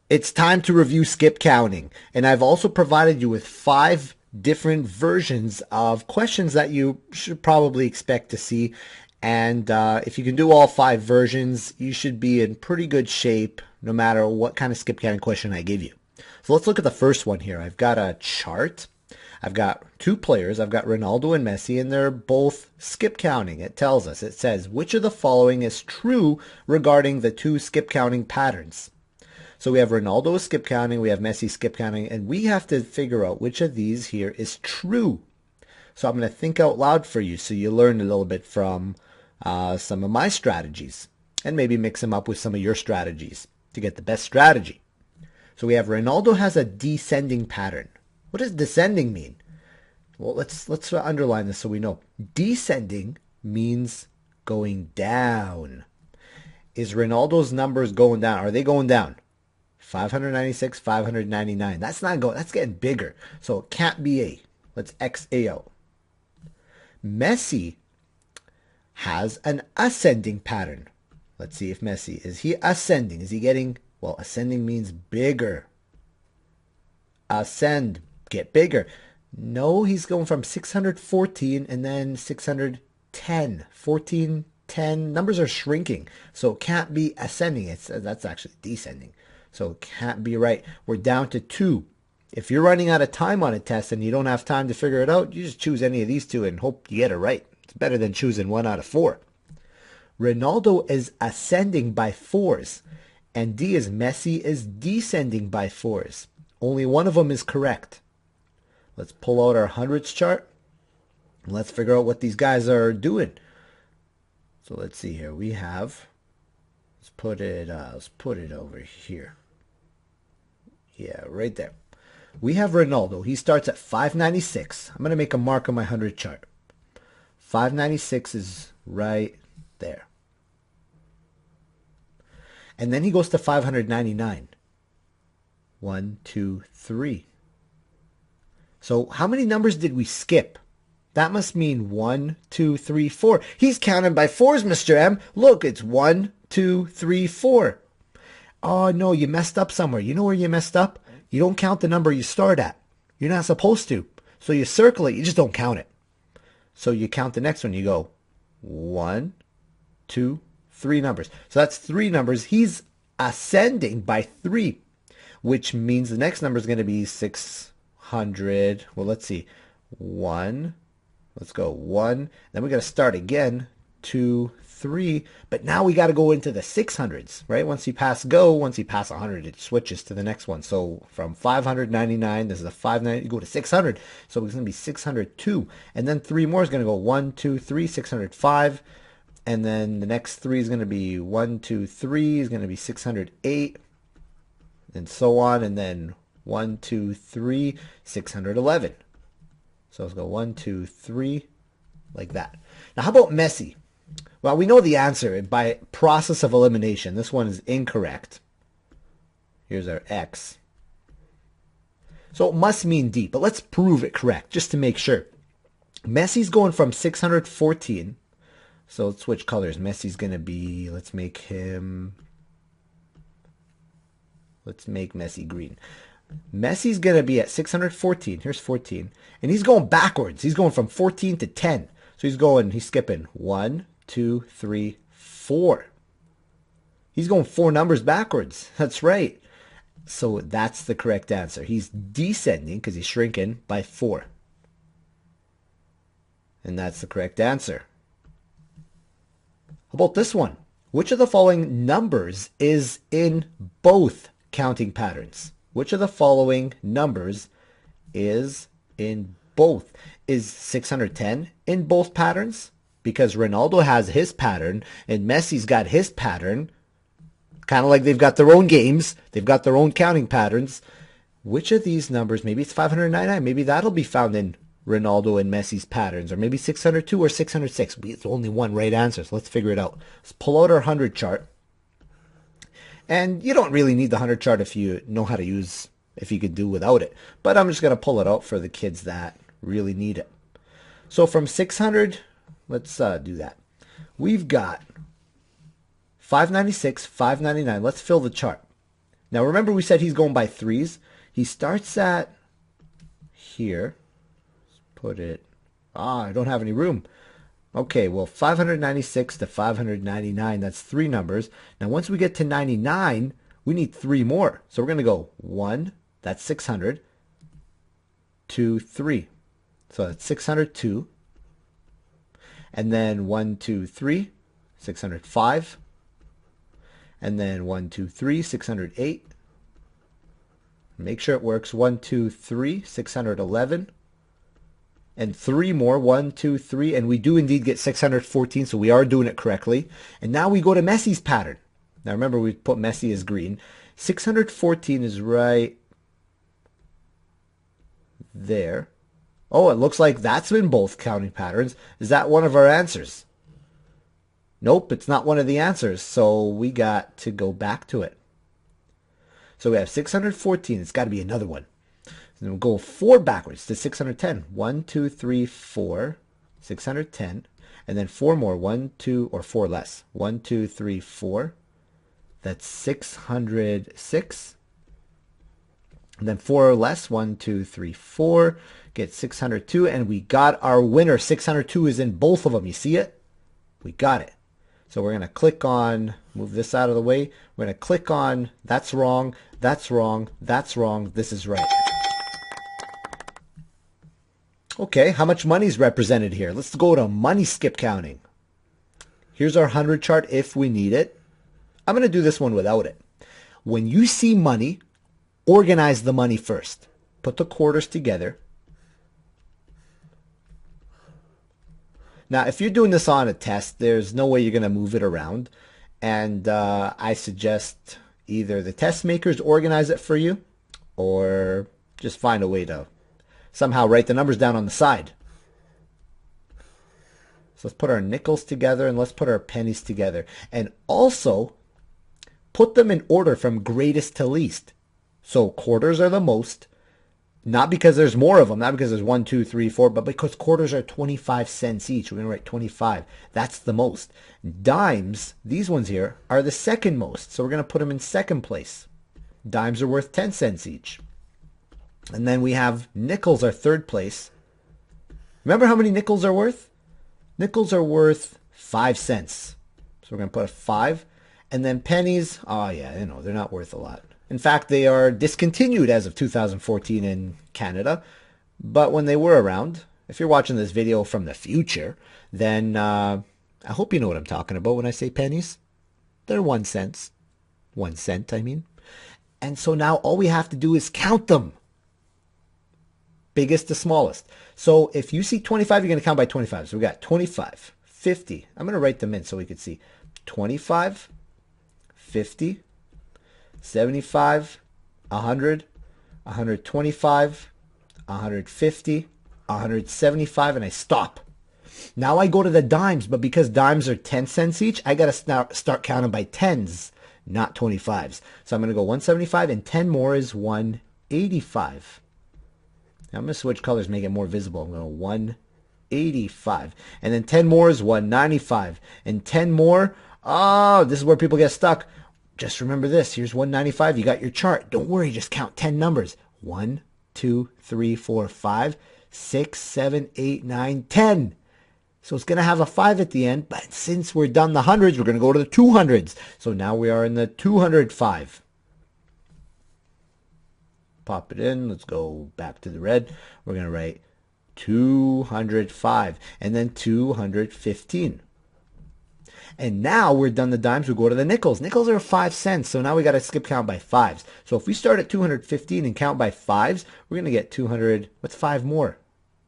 It's time to review skip counting, and I've also provided you with 5 different versions of questions that you should probably expect to see. And if you can do all 5 versions, you should be in pretty good shape no matter what kind of skip counting question I give you. So let's look at the first one here. I've got a chart. I've got 2 players. I've got Ronaldo and Messi, and they're both skip counting. It tells us, it says, which of the following is true regarding the 2 skip counting patterns? So we have Ronaldo skip counting, we have Messi skip counting, and we have to figure out which of these here is true. So I'm going to think out loud for you so you learn a little bit from some of my strategies and maybe mix them up with some of your strategies to get the best strategy. So we have Ronaldo has a descending pattern. What does descending mean? Well, let's underline this so we know. Descending means going down. Is Ronaldo's numbers going down? Are they going down? 596, 599. That's not going, that's getting bigger. So it can't be A. Let's X A out. Messi has an ascending pattern. Let's see if Messi, is he ascending? Is he getting, well, ascending means bigger. Ascend, get bigger. No, he's going from 614 and then 610. 14, 10. Numbers are shrinking. So it can't be ascending. That's actually descending. So it can't be right. We're down to 2. If you're running out of time on a test and you don't have time to figure it out, you just choose any of these 2 and hope you get it right. It's better than choosing 1 out of 4. Ronaldo is ascending by 4s, and D is Messi is descending by 4s. Only one of them is correct. Let's pull out our hundreds chart. And let's figure out what these guys are doing. So let's see here. We have, let's put it over here. Yeah, right there. We have Ronaldo. He starts at 596. I'm going to make a mark on my 100 chart. 596 is right there. And then he goes to 599. 1, 2, 3. So how many numbers did we skip? That must mean 1, 2, 3, 4. He's counting by 4s, Mr. M. Look, it's 1, 2, 3, 4. Oh, no, you messed up somewhere. You know where you messed up? You don't count the number you start at. You're not supposed to. So you circle it. You just don't count it. So you count the next one. You go 1, 2, 3 numbers. So that's 3 numbers. He's ascending by 3, which means the next number is going to be 600. Well, let's see. 1. Let's go 1. Then we got to start again. 2, 3. But now we got to go into the 600s, right? Once you pass go, once you pass 100, it switches to the next one. So from 599, this is a 590, you go to 600. So it's going to be 602. And then 3 more is going to go 1, 2, 3, 605. And then the next 3 is going to be 1, 2, 3 is going to be 608. And so on. And then 1, 2, 3, 611. So let's go 1, 2, 3, like that. Now, how about Messi? Well, we know the answer by process of elimination. This one is incorrect. Here's our X. So it must mean D, but let's prove it correct just to make sure. Messi's going from 614. So let's switch colors. Messi's going to be, let's make Messi green. Messi's going to be at 614. Here's 14. And he's going backwards. He's going from 14 to 10. So he's skipping 1, 2, 3, 4. He's going 4 numbers backwards. That's right. So that's the correct answer. He's descending because he's shrinking by 4. And that's the correct answer. How about this one? Which of the following numbers is in both counting patterns? Which of the following numbers is in both? Is 610 in both patterns? Because Ronaldo has his pattern and Messi's got his pattern. Kind of like they've got their own games. They've got their own counting patterns. Which of these numbers, maybe it's 599, maybe that'll be found in Ronaldo and Messi's patterns, or maybe 602 or 606. It's only one right answer, so let's figure it out. Let's pull out our 100 chart. And you don't really need the 100 chart if you know how to use, if you could do without it. But I'm just going to pull it out for the kids that really need it. So from 600, let's do that. We've got 596, 599. Let's fill the chart. Now remember we said he's going by threes. He starts at here. Let's put it, I don't have any room. Okay, well 596 to 599, that's three numbers. Now once we get to 99, we need three more. So we're going to go 1, that's 600, 2, 3. So that's 602. And then 1, 2, 3, 605. And then 1, 2, 3, 608. Make sure it works. 1, 2, 3, 611. And three more. 1, 2, 3. And we do indeed get 614, so we are doing it correctly. And now we go to Messi's pattern. Now remember, we put Messi as green. 614 is right there. Oh, it looks like that's in both counting patterns. Is that one of our answers? Nope, it's not one of the answers. So we got to go back to it. So we have 614. It's got to be another one. Then we'll go 4 backwards to 610. 1, 2, 3, 4, 610. And then 4 more. 1, 2, or 4 less. 1, 2, 3, 4. That's 606. And then 4 or less. 1, 2, 3, 4. Get 602. And we got our winner. 602 is in both of them. You see it? We got it. So we're going to click on, move this out of the way. We're going to click on, that's wrong, that's wrong, that's wrong, this is right. Okay, how much money is represented here? Let's go to money skip counting. Here's our 100 chart if we need it. I'm going to do this one without it. When you see money, organize the money first. Put the quarters together. Now, if you're doing this on a test, there's no way you're going to move it around. And I suggest either the test makers organize it for you or just find a way to somehow write the numbers down on the side. So let's put our nickels together and let's put our pennies together. And also put them in order from greatest to least. So quarters are the most. Not because there's more of them, not because there's 1, 2, 3, 4, but because quarters are 25 cents each. We're going to write 25. That's the most. Dimes, these ones here, are the second most. So we're going to put them in second place. Dimes are worth 10 cents each. And then we have nickels are third place. Remember how many nickels are worth? Nickels are worth 5 cents. So we're going to put a 5. And then pennies, oh yeah, you know, they're not worth a lot. In fact, they are discontinued as of 2014 in Canada. But when they were around, if you're watching this video from the future, then I hope you know what I'm talking about when I say pennies. They're 1 cent. 1 cent, I mean. And so now all we have to do is count them. Biggest to smallest. So if you see 25, you're going to count by 25. So we got 25, 50. I'm going to write them in so we can see. 25, 50, 75, 100, 125, 150, 175, and I stop. Now I go to the dimes, but because dimes are 10 cents each, I got to start counting by tens, not 25s. So I'm going to go 175, and 10 more is 185. Now I'm going to switch colors, make it more visible. I'm going to 185. And then 10 more is 195. And 10 more, oh, this is where people get stuck. Just remember this. Here's 195. You got your chart. Don't worry. Just count 10 numbers. 1, 2, 3, 4, 5, 6, 7, 8, 9, 10. So it's going to have a 5 at the end. But since we're done the hundreds, we're going to go to the 200s. So now we are in the 205. Pop it in. Let's go back to the red. We're going to write 205 and then 215. And now we're done the dimes, we go to the nickels. Nickels are 5 cents, so now we got to skip count by 5s. So if we start at 215 and count by 5s, we're going to get 200. What's 5 more?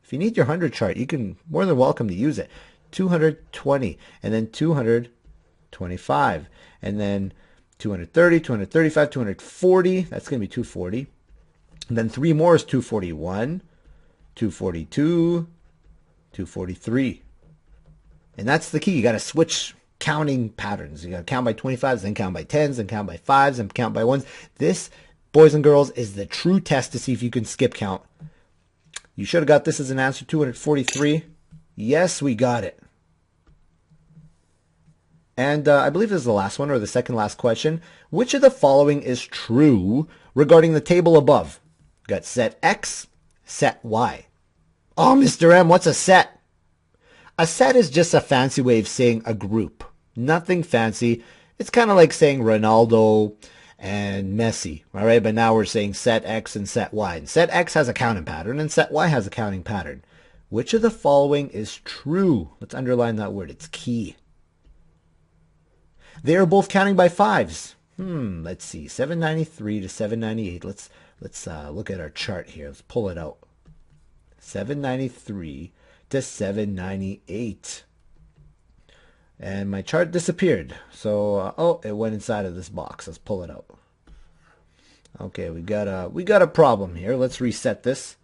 If you need your 100 chart, you can more than welcome to use it. 220, and then 225, and then 230, 235, 240. That's going to be 240. And then 3 more is 241, 242, 243. And that's the key. You got to switch counting patterns. You got to count by 25s, then count by 10s, then count by 5s, and count by 1s. This, boys and girls, is the true test to see if you can skip count. You should have got this as an answer, 243. Yes, we got it. And I believe this is the last one or the second last question. Which of the following is true regarding the table above? We've got set X, set Y. Oh, Mr. M, what's a set? A set is just a fancy way of saying a group. Nothing fancy. It's kind of like saying Ronaldo and Messi, all right? But now we're saying set X and set Y. And set X has a counting pattern and set Y has a counting pattern. Which of the following is true? Let's underline that word. It's key. They are both counting by fives. Let's see. 793 to 798. Let's look at our chart here. Let's pull it out. 793 to 798. And my chart disappeared. So, it went inside of this box. Let's pull it out. Okay, we got a problem here. Let's reset this.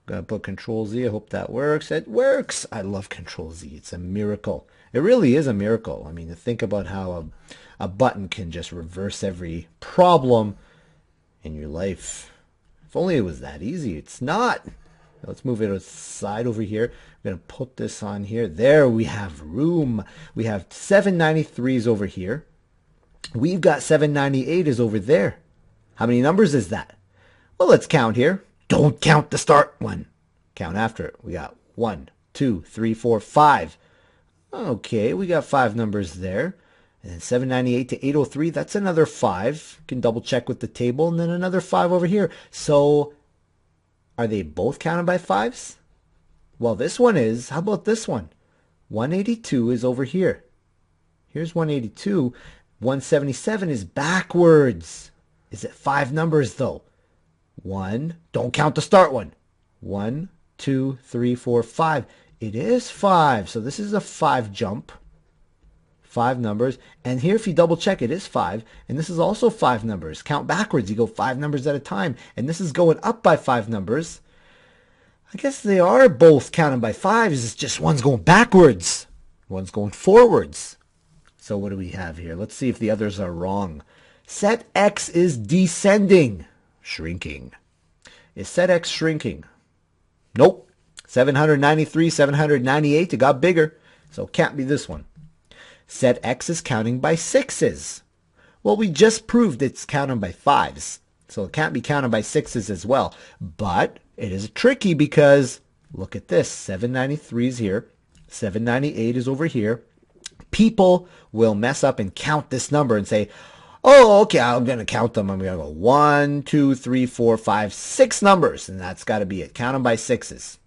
Gonna put Control Z. I hope that works. It works. I love Control Z. It's a miracle. It really is a miracle. I mean, to think about how a button can just reverse every problem in your life. If only it was that easy. It's not. Let's move it aside over here. I'm going to put this on here. There we have room. We have 793s over here. We've got 798 is over there. How many numbers is that? Well, let's count here. Don't count the start one. Count after it. We got 1, 2, 3, 4, 5. Okay, we got 5 numbers there. And then 798 to 803, that's another 5. You can double check with the table. And then another 5 over here. So, are they both counted by fives? Well, this one is. How about this one? 182 is over here. Here's 182. 177 is backwards. Is it 5 numbers, though? 1. Don't count the start one. 1, 2, 3, 4, 5. It is 5. So this is a 5 jump. 5 numbers. And here, if you double check, it is 5. And this is also 5 numbers. Count backwards. You go 5 numbers at a time. And this is going up by 5 numbers. I guess they are both counted by 5s. It's just one's going backwards. One's going forwards. So what do we have here? Let's see if the others are wrong. Set X is descending. Shrinking. Is set X shrinking? Nope. 793, 798. It got bigger. So it can't be this one. Set X is counting by 6s. Well, we just proved it's counting by 5s. So it can't be counted by 6s as well. But it is tricky because, look at this. 793 is here. 798 is over here. People will mess up and count this number and say, oh, okay, I'm going to count them. I'm going to go 1, 2, 3, 4, 5, 6 numbers. And that's got to be it. Count them by 6s.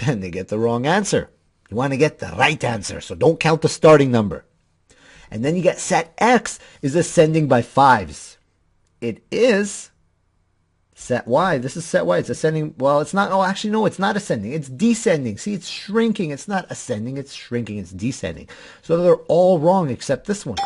And they get the wrong answer. You want to get the right answer. So don't count the starting number. And then you get set X is ascending by 5s. It is set Y. This is set Y. It's ascending. Well, it's not. Oh, actually, no, it's not ascending. It's descending. See, it's shrinking. It's not ascending. It's shrinking. It's descending. So they're all wrong except this one.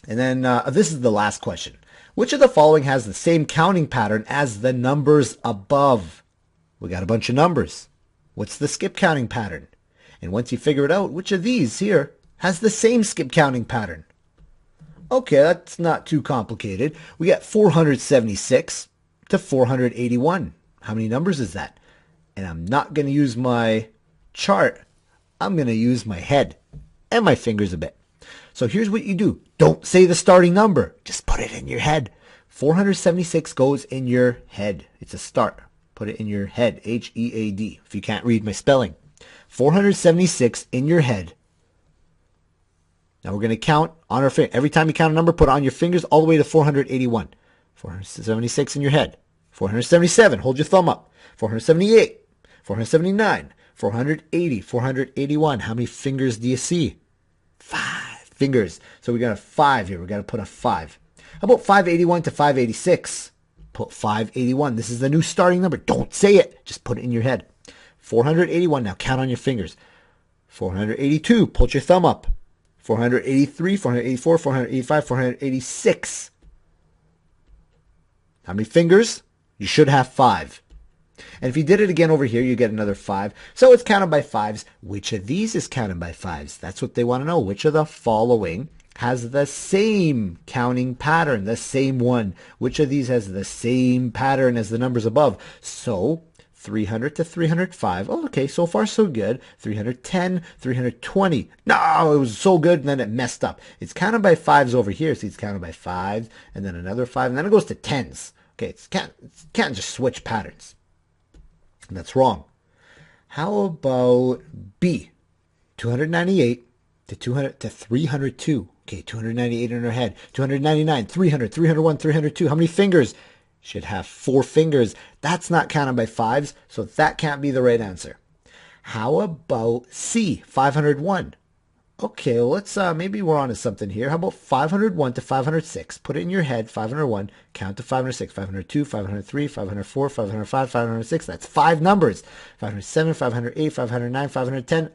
And then this is the last question. Which of the following has the same counting pattern as the numbers above? We got a bunch of numbers. What's the skip counting pattern? And once you figure it out, which of these here has the same skip counting pattern? Okay, that's not too complicated. We got 476 to 481. How many numbers is that? And I'm not going to use my chart. I'm going to use my head and my fingers a bit. So here's what you do. Don't say the starting number. Just put it in your head. 476 goes in your head. It's a start. Put it in your head. H-E-A-D. If you can't read my spelling. 476 in your head. Now we're going to count on our finger. Every time you count a number, put it on your fingers all the way to 481. 476 in your head. 477. Hold your thumb up. 478. 479. 480. 481. How many fingers do you see? 5 fingers. So we got a 5 here. We got to put a 5. How about 581 to 586? Put 581. This is the new starting number. Don't say it. Just put it in your head. 481. Now count on your fingers. 482. Put your thumb up. 483, 484, 485, 486. How many fingers? You should have 5. And if you did it again over here, you get another 5. So it's counted by 5s. Which of these is counted by 5s? That's what they want to know. Which of the following has the same counting pattern, the same one? Which of these has the same pattern as the numbers above? So 300 to 305. Oh, okay, so far so good. 310, 320. No, it was so good, and then it messed up. It's counted by fives over here, so it's counted by fives, and then another five, and then it goes to tens. Okay, it can't just switch patterns. And that's wrong. How about B? 298 to 200 to 302. Okay, 298 in our head. 299, 300, 301, 302. How many fingers? Should have 4 fingers. That's not counted by fives, so that can't be the right answer. How about C, 501? Okay, well, let's maybe we're on to something here. How about 501 to 506? Put it in your head. 501, count to 506. 502, 503, 504, 505, 506. That's 5 numbers. 507, 508, 509, 510.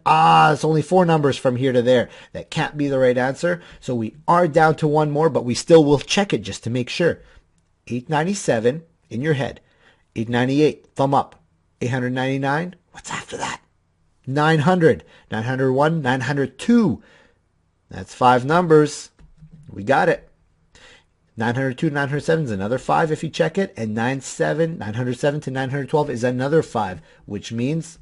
It's only 4 numbers from here to there. That can't be the right answer. So we are down to 1 more, but we still will check it just to make sure. 897 in your head. 898, thumb up. 899, what's after that? 900, 901, 902. That's 5 numbers. We got it. 902, 907 is another 5 if you check it. And 907 to 912 is another 5, which means